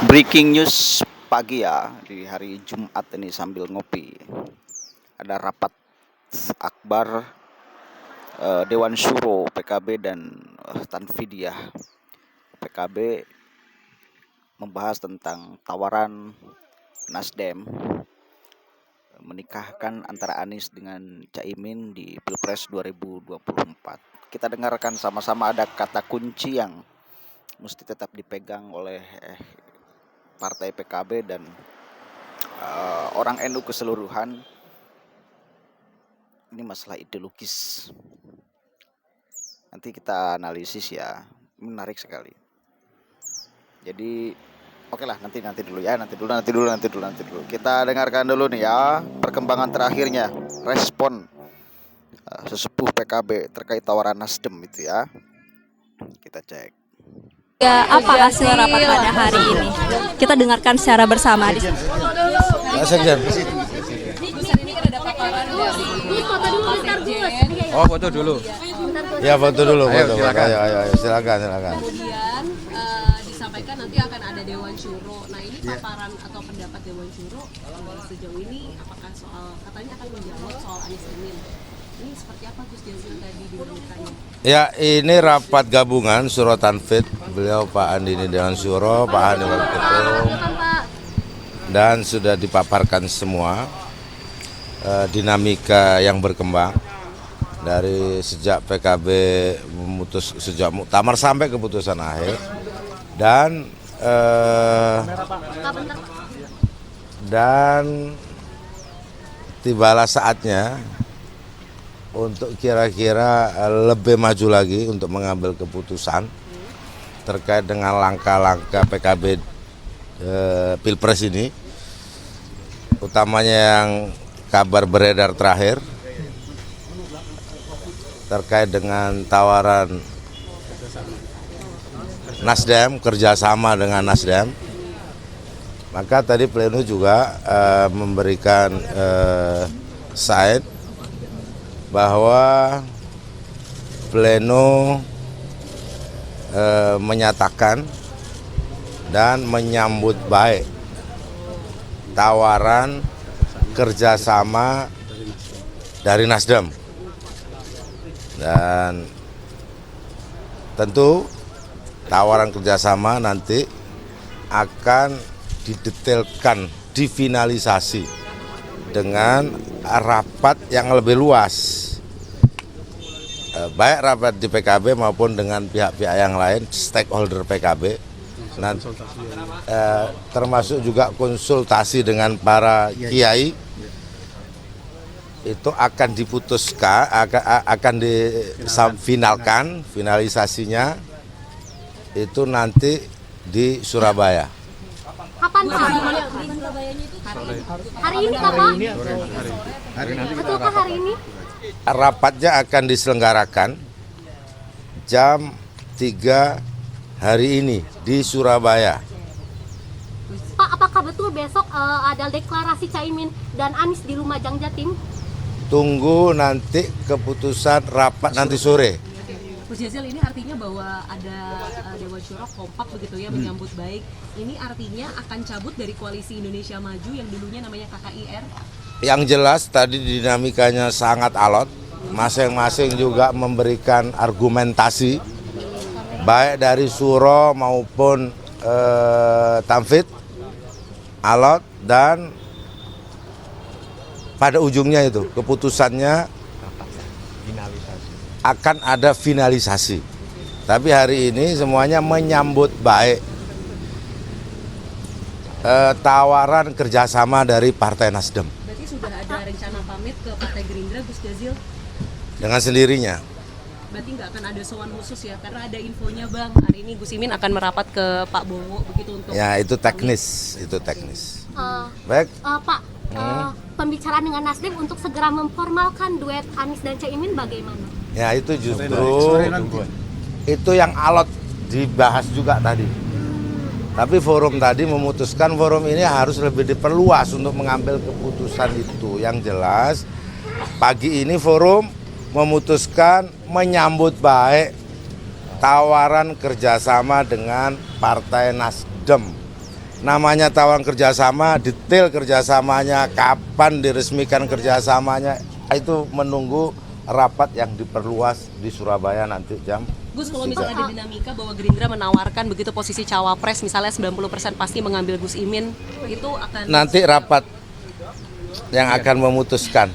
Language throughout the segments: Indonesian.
Breaking news pagi ya di hari Jumat ini sambil ngopi. Ada rapat akbar Dewan Syuro PKB dan Tanfidiyah. PKB membahas tentang tawaran Nasdem menikahkan antara Anies dengan Caimin di Pilpres 2024. Kita dengarkan sama-sama, ada kata kunci yang mesti tetap dipegang oleh partai PKB dan orang NU keseluruhan. Ini masalah ideologis. Nanti kita analisis ya, menarik sekali. Jadi oke lah, nanti dulu ya, nanti dulu. Kita dengarkan dulu nih ya perkembangan terakhirnya, respon sesepuh PKB terkait tawaran Nasdem itu ya. Kita cek. Ya, apa hasil rapat pada hari ini? Kita dengarkan secara bersama di sini. Oh, foto dulu. Ya, foto dulu. Ayo, silakan. Ayo, silakan. Kemudian disampaikan nanti akan ada Dewan Syuro. Nah, ini paparan atau pendapat Dewan Syuro sejauh ini apakah soal, katanya akan menjawab soal Anies Imin. Ini seperti apa Gus Jazil tadi dinamikanya? Ya, ini rapat gabungan Syuro Tanfid. Beliau Pak Andini Dewan Syuro, Pak Hani Wakil Ketum, dan sudah dipaparkan semua dinamika yang berkembang dari sejak PKB sejak muktamar sampai keputusan akhir, dan tibalah saatnya untuk kira-kira lebih maju lagi untuk mengambil keputusan terkait dengan langkah-langkah PKB Pilpres ini, utamanya yang kabar beredar terakhir terkait dengan tawaran Nasdem, kerjasama dengan Nasdem. Maka tadi pleno juga memberikan sign bahwa pleno menyatakan dan menyambut baik tawaran kerjasama dari Nasdem, dan tentu tawaran kerjasama nanti akan didetailkan, difinalisasi dengan rapat yang lebih luas, baik rapat di PKB maupun dengan pihak-pihak yang lain, stakeholder PKB, termasuk juga konsultasi dengan para kiai. Itu akan diputuskan, akan difinalkan, finalisasinya itu nanti di Surabaya. Kapan Pak? Hari ini Pak? Betulkah hari ini? Rapatnya akan diselenggarakan jam 3 hari ini di Surabaya. Pak, apakah betul besok ada deklarasi Caimin dan Anies di Lumajang Jatim? Tunggu nanti keputusan rapat nanti sore. Gus Jazil, ini artinya bahwa ada Dewan Syuro kompak begitu ya menyambut baik. Ini artinya akan cabut dari koalisi Indonesia Maju yang dulunya namanya KKIR? Yang jelas tadi dinamikanya sangat alot, masing-masing juga memberikan argumentasi, baik dari Syuro maupun Tanfid, alot, dan pada ujungnya itu keputusannya akan ada finalisasi. Tapi hari ini semuanya menyambut baik tawaran kerjasama dari Partai Nasdem. Berarti sudah ada rencana pamit ke Partai Gerindra, Gus Jazil? Dengan sendirinya. Berarti nggak akan ada sowan khusus ya? Karena ada infonya Bang, hari ini Gus Imin akan merapat ke Pak Bowo begitu untuk... Ya, itu teknis, Baik. Pak, pembicaraan dengan Nasdem untuk segera memformalkan duet Anies dan Caimin bagaimana? Ya, itu justru itu yang alot dibahas juga tadi. Tapi forum tadi memutuskan forum ini harus lebih diperluas untuk mengambil keputusan itu. Yang jelas pagi ini forum memutuskan menyambut baik tawaran kerjasama dengan Partai Nasdem namanya tawaran kerjasama, detail kerjasamanya, kapan diresmikan kerjasamanya, itu menunggu rapat yang diperluas di Surabaya nanti jam. Gus, kalau misalnya ada dinamika bahwa Gerindra menawarkan begitu posisi cawapres, misalnya 90% pasti mengambil Gus Imin, itu akan... Nanti rapat yang akan memutuskan.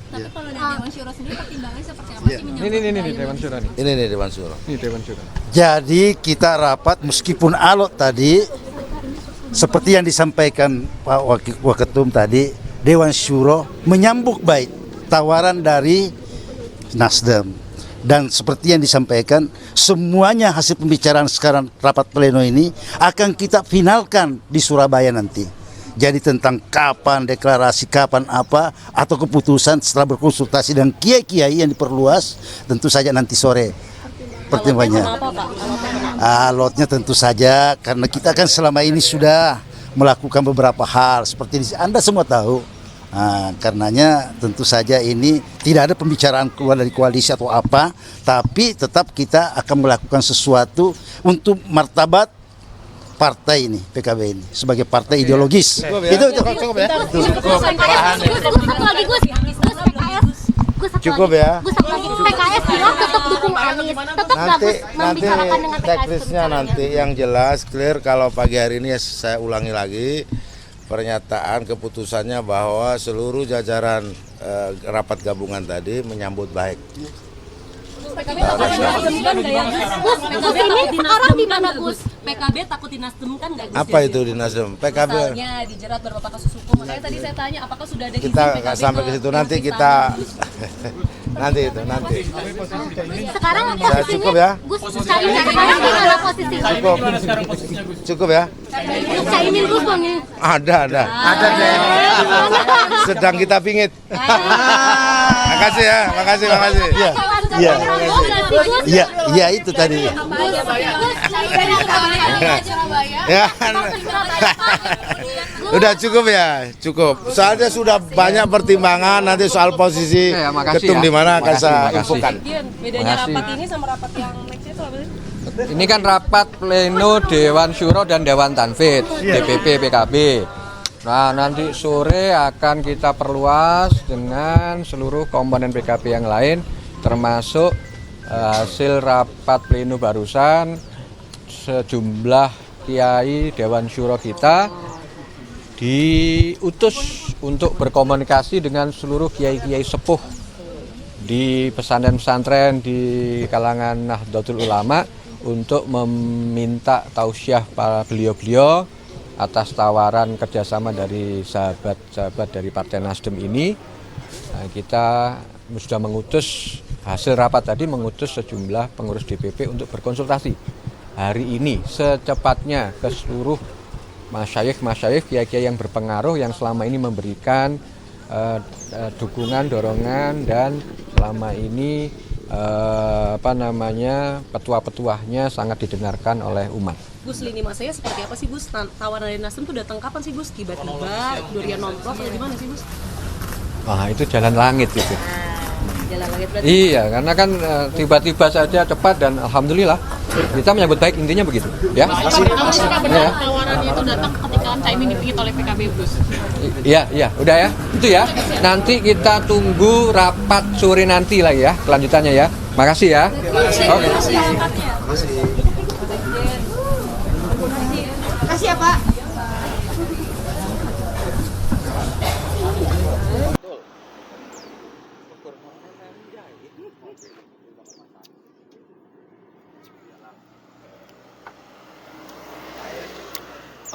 Tapi kalau dari Dewan Syuro sendiri pertimbangannya seperti apa sih menyambut Ini Dewan Syuro nih. Ini nih Dewan Syuro. Ini Dewan Syuro. Jadi kita rapat meskipun alot tadi, seperti yang disampaikan Pak Waketum tadi, Dewan Syuro menyambut baik tawaran dari Nasdem. Dan seperti yang disampaikan, semuanya hasil pembicaraan sekarang rapat pleno ini akan kita finalkan di Surabaya nanti. Jadi tentang kapan deklarasi, kapan apa, atau keputusan setelah berkonsultasi dengan kiai-kiai yang diperluas, tentu saja nanti sore pertimbangannya. Alotnya tentu saja karena kita kan selama ini sudah melakukan beberapa hal seperti ini. Anda semua tahu. Nah, karenanya tentu saja ini tidak ada pembicaraan keluar dari koalisi atau apa, tapi tetap kita akan melakukan sesuatu untuk martabat partai ini, PKB ini sebagai partai ideologis. Cukup ya? Cukup ya? Cukup ya? PKS bilang tetap dukung Anies, tetap Nanti membicarakan dengan PKS. teknisnya nanti yang jelas clear. Kalau pagi hari ini saya ulangi lagi pernyataan keputusannya bahwa seluruh jajaran rapat gabungan tadi menyambut baik. PKB takut dinasdemkan nggak ya Gus? Gus ini sekarang di mana Gus? PKB takut dinasdemkan nggak Gus? Apa itu di Nasdem? PKB Misalnya dijerat beberapa kasus hukum. Makanya tadi saya tanya apakah sudah ada izin kita PKB nggak sampai ke situ, nanti istana, kita Gus? nanti itu nanti. Sekarang Ya, posisinya cukup ya? Gus Caimin sekarang di mana posisinya? Cukup ya? Caimin Gus bang ya? Ada deh. Sedang kita pingit. Makasih ya, makasih. Iya, iya, iya, iya itu tadi. Ya. Udah cukup ya, cukup. Soalnya sudah banyak pertimbangan nanti soal posisi Ya, makasih ketum ya. di mana akan saya Makasih. infokan. Dian, bedanya Makasih. rapat ini sama rapat yang next itu apa sih? Ini kan rapat pleno Dewan Syuro dan Dewan Tanfid, DPP PKB. Nah, nanti sore akan kita perluas dengan seluruh komponen PKB yang lain, termasuk hasil rapat pleno barusan sejumlah kiai Dewan Syuro kita diutus untuk berkomunikasi dengan seluruh kiai-kiai sepuh di pesantren-pesantren di kalangan Nahdlatul Ulama untuk meminta tausiah para beliau-beliau atas tawaran kerjasama dari sahabat-sahabat dari Partai Nasdem ini. Nah, kita sudah mengutus, hasil rapat tadi mengutus sejumlah pengurus DPP untuk berkonsultasi hari ini secepatnya ke seluruh masyayikh, kiai-kiai yang berpengaruh yang selama ini memberikan dukungan, dorongan, dan selama ini petua-petuahnya sangat didengarkan oleh umat. Gus, lini masanya seperti apa sih Gus? Tawaran dari Nasdem tuh datang kapan sih Gus? Tiba-tiba, durian nongkrong atau gimana sih Gus? Wah, itu jalan langit itu. Jalan langit berarti. Iya, karena kan tiba-tiba saja cepat dan alhamdulillah kita menyambut baik, intinya begitu. Ya. Ya. Tawaran itu datang ketika Caimin dipingit oleh PKB Gus. Iya, udah ya. Itu ya. Nanti kita tunggu rapat sore nanti lagi ya, kelanjutannya ya. Makasih ya. Oke. Kasih ya Pak.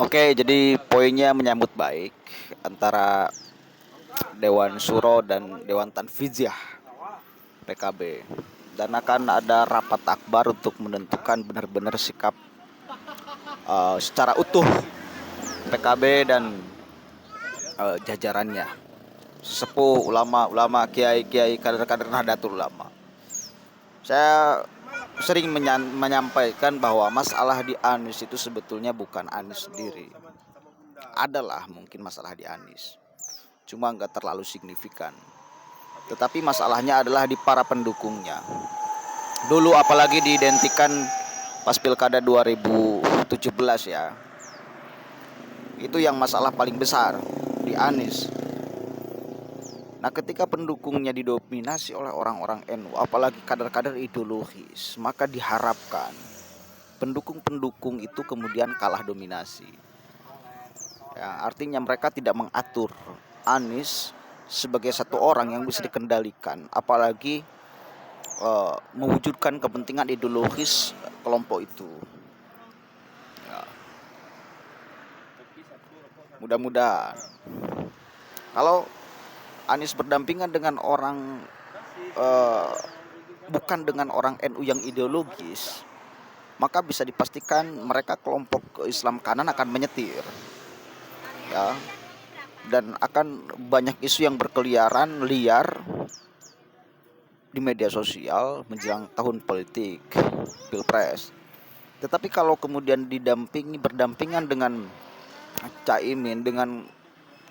Oke, jadi poinnya menyambut baik antara Dewan Syuro dan Dewan Tanfidziyah PKB, dan akan ada rapat akbar untuk menentukan benar-benar sikap secara utuh PKB dan jajarannya, sesepuh, ulama-ulama, kiai-kiai, kader-kader Nahdlatul Ulama. Saya sering menyampaikan bahwa masalah di Anies itu sebetulnya bukan Anies sendiri. Adalah mungkin masalah di Anies, cuma nggak terlalu signifikan. Tetapi masalahnya adalah di para pendukungnya. Dulu apalagi diidentikan pas Pilkada 2017 ya. Itu yang masalah paling besar di Anies. Nah, ketika pendukungnya didominasi oleh orang-orang NU, apalagi kader-kader ideologis, maka diharapkan pendukung-pendukung itu kemudian kalah dominasi. Ya, artinya mereka tidak mengatur Anies sebagai satu orang yang bisa dikendalikan, apalagi mewujudkan kepentingan ideologis kelompok itu. Ya. Mudah-mudahan kalau Anies berdampingan dengan orang bukan dengan orang NU yang ideologis, maka bisa dipastikan mereka kelompok Islam kanan akan menyetir, ya, dan akan banyak isu yang berkeliaran liar di media sosial menjelang tahun politik Pilpres. Tetapi kalau kemudian berdampingan dengan Caimin dengan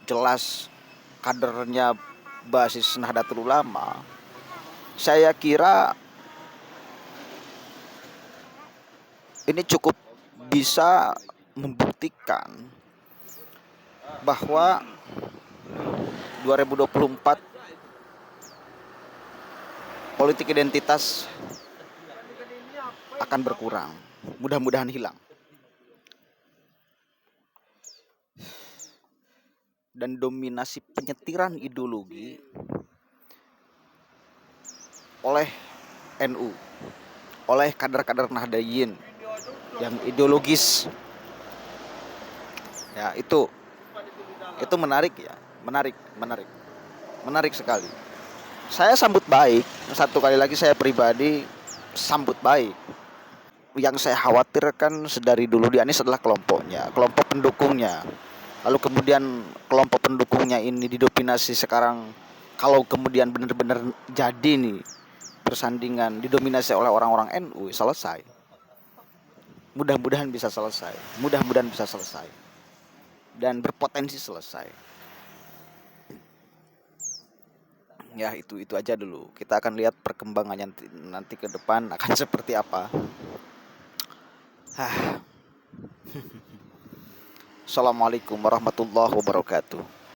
jelas kadernya basis Nahdlatul Ulama, saya kira ini cukup bisa membuktikan bahwa 2024 politik identitas akan berkurang, mudah-mudahan hilang. Dan dominasi penyetiran ideologi oleh NU, oleh kader-kader Nahdliyin yang ideologis, ya itu menarik ya, menarik sekali. Saya sambut baik, satu kali lagi saya pribadi sambut baik. Yang saya khawatirkan sedari dulu di Anies adalah kelompoknya, kelompok pendukungnya. Lalu kemudian kelompok pendukungnya ini didominasi sekarang, kalau kemudian benar-benar jadi nih persandingan didominasi oleh orang-orang NU, selesai. Mudah-mudahan bisa selesai. Dan berpotensi selesai. Ya itu aja dulu. Kita akan lihat perkembangannya nanti ke depan akan seperti apa. Assalamualaikum warahmatullahi wabarakatuh.